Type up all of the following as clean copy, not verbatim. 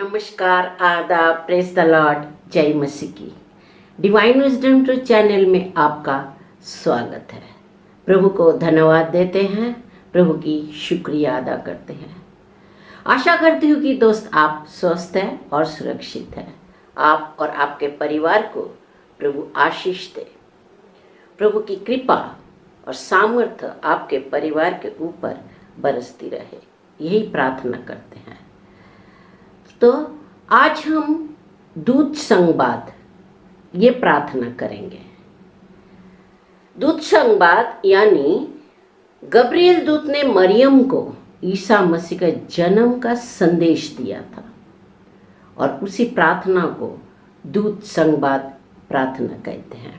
नमस्कार, आदाब, praise the Lord, जय मसीह की। डिवाइन विजडम ट्रूथ चैनल में आपका स्वागत है। प्रभु को धन्यवाद देते हैं, प्रभु की शुक्रिया अदा करते हैं। आशा करती हूँ कि दोस्त आप स्वस्थ हैं और सुरक्षित हैं। आप और आपके परिवार को प्रभु आशीष दे। प्रभु की कृपा और सामर्थ्य आपके परिवार के ऊपर बरसती रहे, यही प्रार्थना करते हैं। तो आज हम दूत संवाद ये प्रार्थना करेंगे। दूत संवाद यानी गब्रिएल दूत ने मरियम को ईसा मसीह के जन्म का संदेश दिया था और उसी प्रार्थना को दूत संवाद प्रार्थना कहते हैं।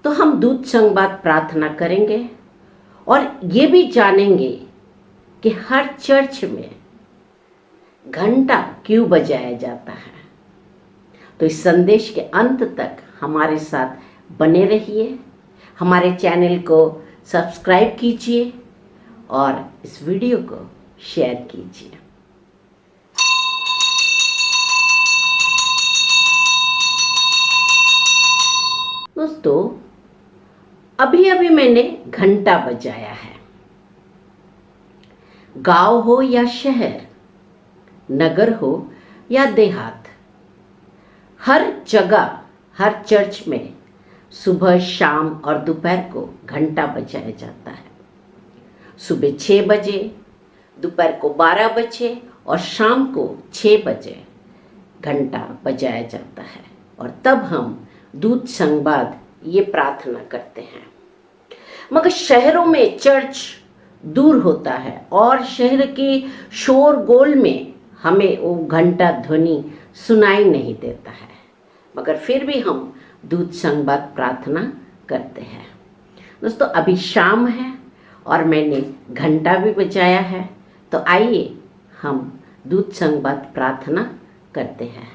तो हम दूत संवाद प्रार्थना करेंगे और ये भी जानेंगे कि हर चर्च में घंटा क्यों बजाया जाता है। तो इस संदेश के अंत तक हमारे साथ बने रहिए। हमारे चैनल को सब्सक्राइब कीजिए और इस वीडियो को शेयर कीजिए। दोस्तों, अभी अभी मैंने घंटा बजाया है। गांव हो या शहर, नगर हो या देहात, हर जगह हर चर्च में सुबह, शाम और दोपहर को घंटा बजाया जाता है। सुबह 6 बजे, दोपहर को 12 बजे और शाम को 6 बजे घंटा बजाया जाता है। और तब हम दूत संवाद ये प्रार्थना करते हैं। मगर शहरों में चर्च दूर होता है और शहर के शोरगुल में हमें वो घंटा ध्वनि सुनाई नहीं देता है, मगर फिर भी हम दूत संवाद प्रार्थना करते हैं। दोस्तों, अभी शाम है और मैंने घंटा भी बजाया है। तो आइए हम दूत संवाद प्रार्थना करते हैं।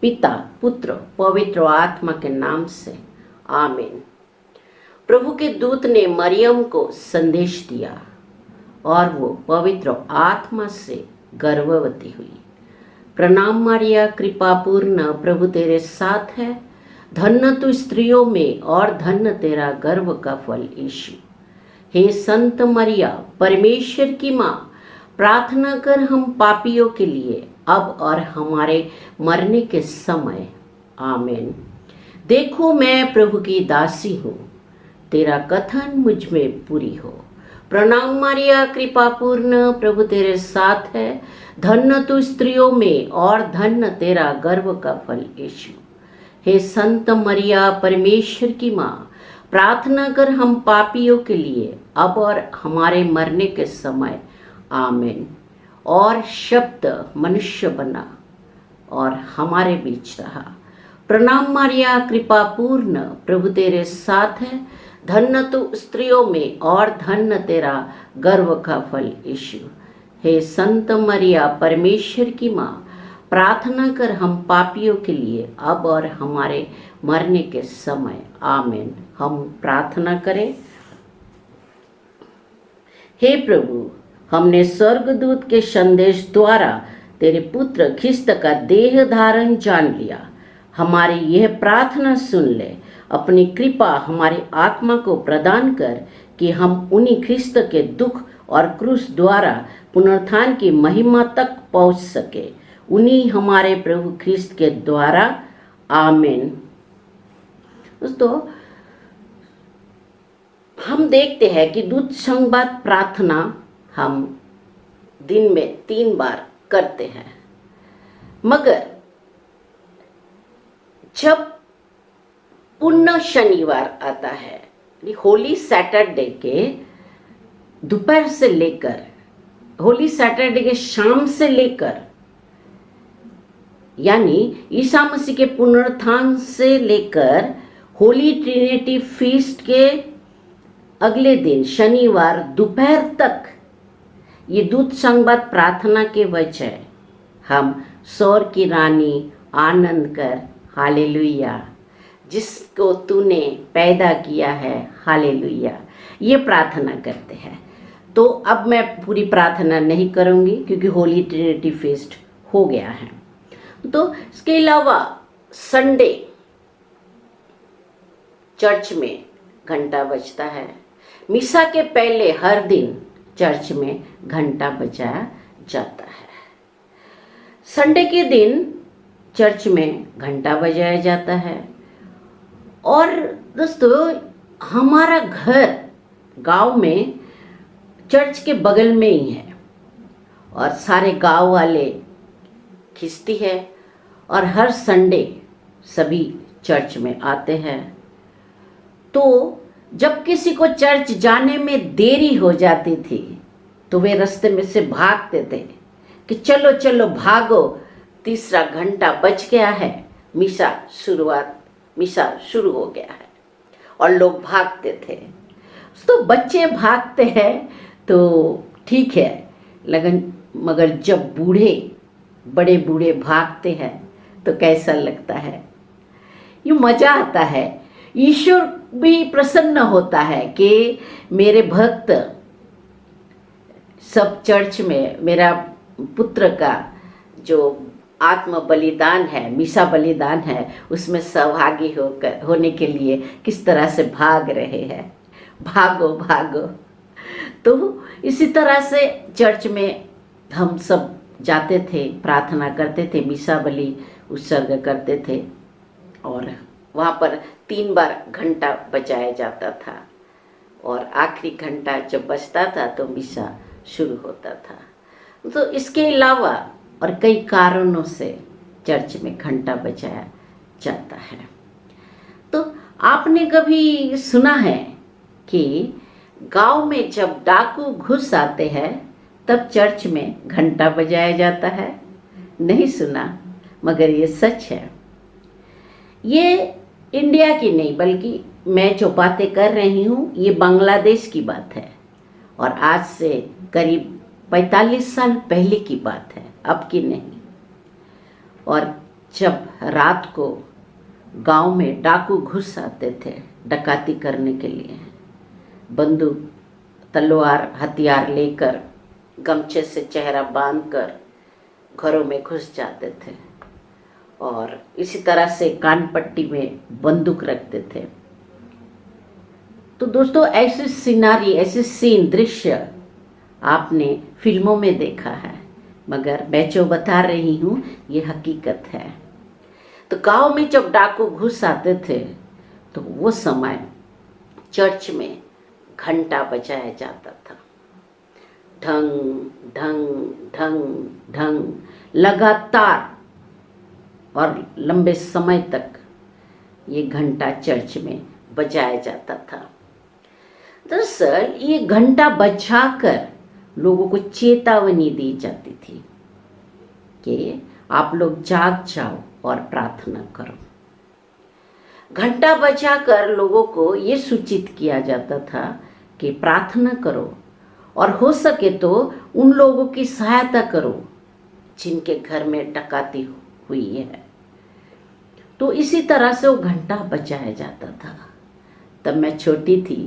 पिता, पुत्र, पवित्र आत्मा के नाम से आमीन। प्रभु के दूत ने मरियम को संदेश दिया और वो पवित्र आत्मा से गर्भवती हुई। प्रणाम मरिया, कृपापूर्ण, प्रभु तेरे साथ है। धन्य तू स्त्रियों में और धन्य तेरा गर्भ का फल यीशु। हे संत मरिया, परमेश्वर की माँ, प्रार्थना कर हम पापियों के लिए अब और हमारे मरने के समय। आमीन। देखो, मैं प्रभु की दासी हूँ, तेरा कथन मुझ में पूरी हो। प्रणाम मरिया, कृपापूर्ण, प्रभु तेरे साथ है। धन्य तू स्त्रियों में और धन्य तेरा गर्भ का फल यीशु। हे संत मरिया, परमेश्वर की माँ, प्रार्थना कर हम पापियों के लिए अब और हमारे मरने के समय। आमीन। और शब्द मनुष्य बना और हमारे बीच रहा। प्रणाम मरिया, कृपापूर्ण, प्रभु तेरे साथ है। धन्य तू स्त्रियों में और धन्य तेरा गर्भ का फल यीशु। हे संत मरिया, परमेश्वर की माँ, प्रार्थना कर हम पापियों के लिए अब और हमारे मरने के समय। आमीन। हम प्रार्थना करें। हे प्रभु, हमने स्वर्गदूत के संदेश द्वारा तेरे पुत्र ख्रिस्त का देह धारण जान लिया। हमारी यह प्रार्थना सुन ले। अपनी कृपा हमारी आत्मा को प्रदान कर कि हम उन्हीं ख्रिस्त के दुख और क्रूस द्वारा पुनरुत्थान की महिमा तक पहुंच सके। उन्हीं हमारे प्रभु ख्रिस्त के द्वारा। आमीन। दोस्तों, हम देखते हैं कि दूत संवाद प्रार्थना हम दिन में 3 बार करते हैं, मगर जब पुण्य शनिवार आता है, होली सैटरडे के दोपहर से लेकर होली सैटरडे के शाम से लेकर, यानी ईसा मसीह के पुनरुत्थान से लेकर होली ट्रिनिटी फीस्ट के अगले दिन शनिवार दोपहर तक ये दूत संवाद प्रार्थना के वजह हम स्वर की रानी आनंद कर हालेलुया, जिसको तूने पैदा किया है, हालेलुया, ये प्रार्थना करते हैं। तो अब मैं पूरी प्रार्थना नहीं करूंगी क्योंकि होली ट्रिनिटी फीस्ट हो गया है। तो इसके अलावा संडे चर्च में घंटा बजता है। मिसा के पहले हर दिन चर्च में घंटा बजाया जाता है। संडे के दिन चर्च में घंटा बजाया जाता है। और दोस्तों, हमारा घर गांव में चर्च के बगल में ही है और सारे गांव वाले खिंचती है और हर संडे सभी चर्च में आते हैं। तो जब किसी को चर्च जाने में देरी हो जाती थी तो वे रास्ते में से भागते थे कि चलो चलो भागो, तीसरा घंटा बज गया है, मिसा शुरू हो गया है। और लोग भागते थे। तो बच्चे भागते हैं तो ठीक है, लेकिन मगर जब बड़े बूढ़े भागते हैं तो कैसा लगता है, ये मजा आता है। ईश्वर भी प्रसन्न होता है कि मेरे भक्त सब चर्च में मेरा पुत्र का जो आत्म बलिदान है, मिसा बलिदान है, उसमें सहभागी होने के लिए किस तरह से भाग रहे हैं। भागो भागो। तो इसी तरह से चर्च में हम सब जाते थे, प्रार्थना करते थे, मिसा बलि उत्सर्ग करते थे और वहाँ पर 3 बार घंटा बजाया जाता था और आखिरी घंटा जब बजता था तो मिसा शुरू होता था। तो इसके अलावा और कई कारणों से चर्च में घंटा बजाया जाता है। तो आपने कभी सुना है कि गांव में जब डाकू घुस आते हैं तब चर्च में घंटा बजाया जाता है? नहीं सुना, मगर ये सच है। ये इंडिया की नहीं, बल्कि मैं जो बातें कर रही हूँ ये बांग्लादेश की बात है और आज से करीब 45 साल पहले की बात है, अब की नहीं। और जब रात को गांव में डाकू घुस आते थे डकैती करने के लिए, बंदूक, तलवार, हथियार लेकर, गमछे से चेहरा बांधकर घरों में घुस जाते थे और इसी तरह से कान पट्टी में बंदूक रखते थे। तो दोस्तों, ऐसे सिनारी, ऐसे सीन, दृश्य आपने फिल्मों में देखा है, मगर मैं जो बता रही हूँ ये हकीकत है। तो गांव में जब डाकू घुस आते थे तो वो समय चर्च में घंटा बजाया जाता था। ढंग ढंग ढंग ढंग, लगातार और लंबे समय तक ये घंटा चर्च में बजाया जाता था। दरअसल ये घंटा बजाकर लोगों को चेतावनी दी जाती थी कि आप लोग जाग जाओ और प्रार्थना करो। घंटा बजाकर लोगों को ये सूचित किया जाता था कि प्रार्थना करो और हो सके तो उन लोगों की सहायता करो जिनके घर में डकैती हुई है। तो इसी तरह से वो घंटा बजाया जाता था। तब मैं छोटी थी,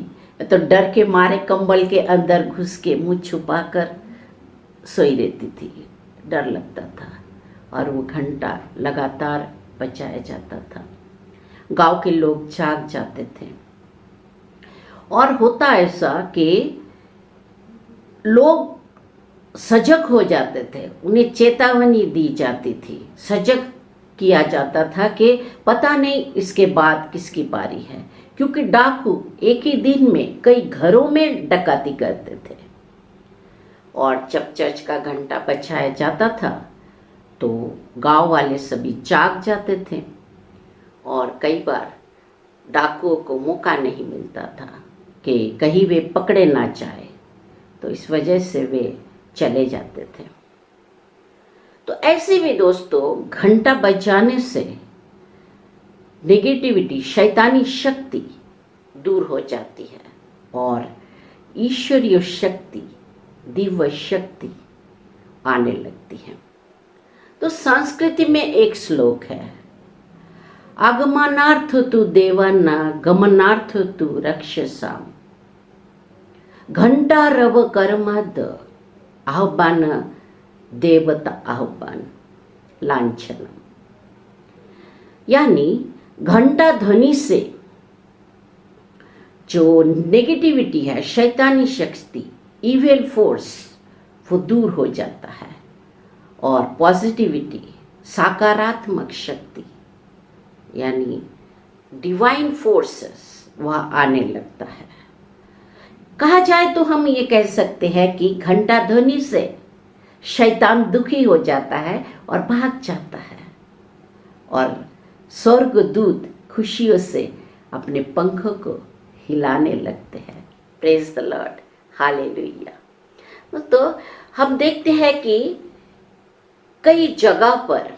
मैं तो डर के मारे कंबल के अंदर घुस के मुंह छुपाकर सोई रहती थी, डर लगता था। और वो घंटा लगातार बजाया जाता था। गांव के लोग जाग जाते थे और होता ऐसा कि लोग सजग हो जाते थे, उन्हें चेतावनी दी जाती थी, सजग किया जाता था कि पता नहीं इसके बाद किसकी बारी है, क्योंकि डाकू एक ही दिन में कई घरों में डकैती करते थे। और जब चर्च का घंटा बजाया जाता था तो गांव वाले सभी जाग जाते थे और कई बार डाकुओं को मौका नहीं मिलता था कि कहीं वे पकड़े ना जाए, तो इस वजह से वे चले जाते थे। तो ऐसे भी दोस्तों, घंटा बजाने से नेगेटिविटी, शैतानी शक्ति दूर हो जाती है और ईश्वरीय शक्ति, दिव्य शक्ति आने लगती है। तो संस्कृति में एक श्लोक है, आगमनार्थ तु देवाना गमनार्थ तु रक्षसाम, घंटा रव कर्मद आह्वान देवता आह्वान लांछनम। यानी घंटा ध्वनि से जो नेगेटिविटी है, शैतानी शक्ति, इविल फोर्स, वो दूर हो जाता है और पॉजिटिविटी, सकारात्मक शक्ति यानी डिवाइन फोर्सेस वह आने लगता है। कहा जाए तो हम ये कह सकते हैं कि घंटा ध्वनि से शैतान दुखी हो जाता है और भाग जाता है और स्वर्गदूत खुशियों से अपने पंखों को हिलाने लगते हैं। Praise the Lord, hallelujah. तो हम देखते हैं कि कई जगह पर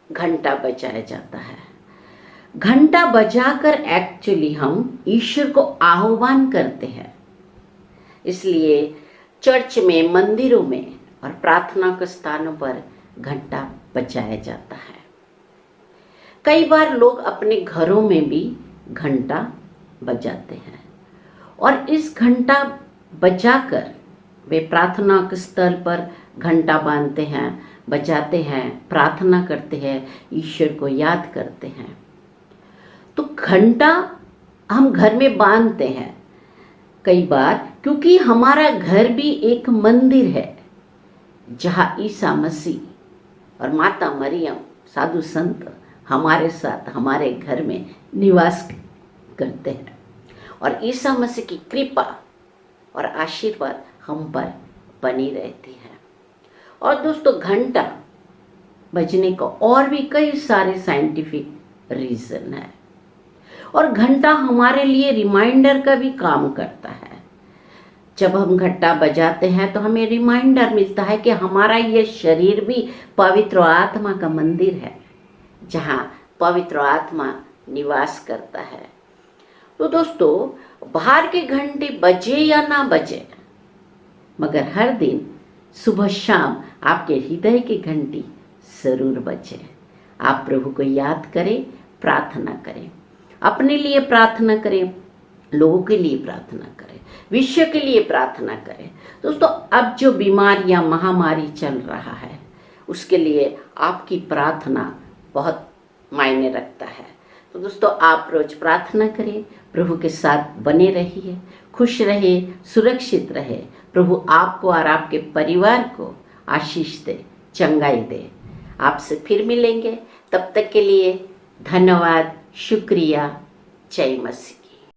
घंटा बजाया जाता है। घंटा बजाकर एक्चुअली हम ईश्वर को आह्वान करते हैं। इसलिए चर्च में, मंदिरों में और प्रार्थना के स्थानों पर घंटा बजाया जाता है। कई बार लोग अपने घरों में भी घंटा बजाते हैं और इस घंटा बजाकर वे प्रार्थना के स्थल पर घंटा बांधते हैं, बजाते हैं, प्रार्थना करते हैं, ईश्वर को याद करते हैं। तो घंटा हम घर में बांधते हैं कई बार, क्योंकि हमारा घर भी एक मंदिर है जहाँ ईसा मसीह और माता मरियम, साधु संत हमारे साथ हमारे घर में निवास करते हैं और ईसा मसीह की कृपा और आशीर्वाद हम पर बनी रहती है। और दोस्तों, घंटा बजने का और भी कई सारे साइंटिफिक रीज़न है और घंटा हमारे लिए रिमाइंडर का भी काम करता है। जब हम घंटा बजाते हैं तो हमें रिमाइंडर मिलता है कि हमारा ये शरीर भी पवित्र आत्मा का मंदिर है जहाँ पवित्र आत्मा निवास करता है। तो दोस्तों, बाहर के घंटे बजे या ना बजे, मगर हर दिन सुबह शाम आपके हृदय की घंटी जरूर बजे। आप प्रभु को याद करें, प्रार्थना करें, अपने लिए प्रार्थना करें, लोगों के लिए प्रार्थना करें, विश्व के लिए प्रार्थना करें। दोस्तों, अब जो बीमारियां, महामारी चल रहा है, उसके लिए आपकी प्रार्थना बहुत मायने रखता है। तो दोस्तों, आप रोज प्रार्थना करें, प्रभु के साथ बने रहिए, खुश रहे, सुरक्षित रहे। प्रभु आपको और आपके परिवार को आशीष दे, चंगाई दे। आपसे फिर मिलेंगे, तब तक के लिए धन्यवाद, शुक्रिया, जय मसीह।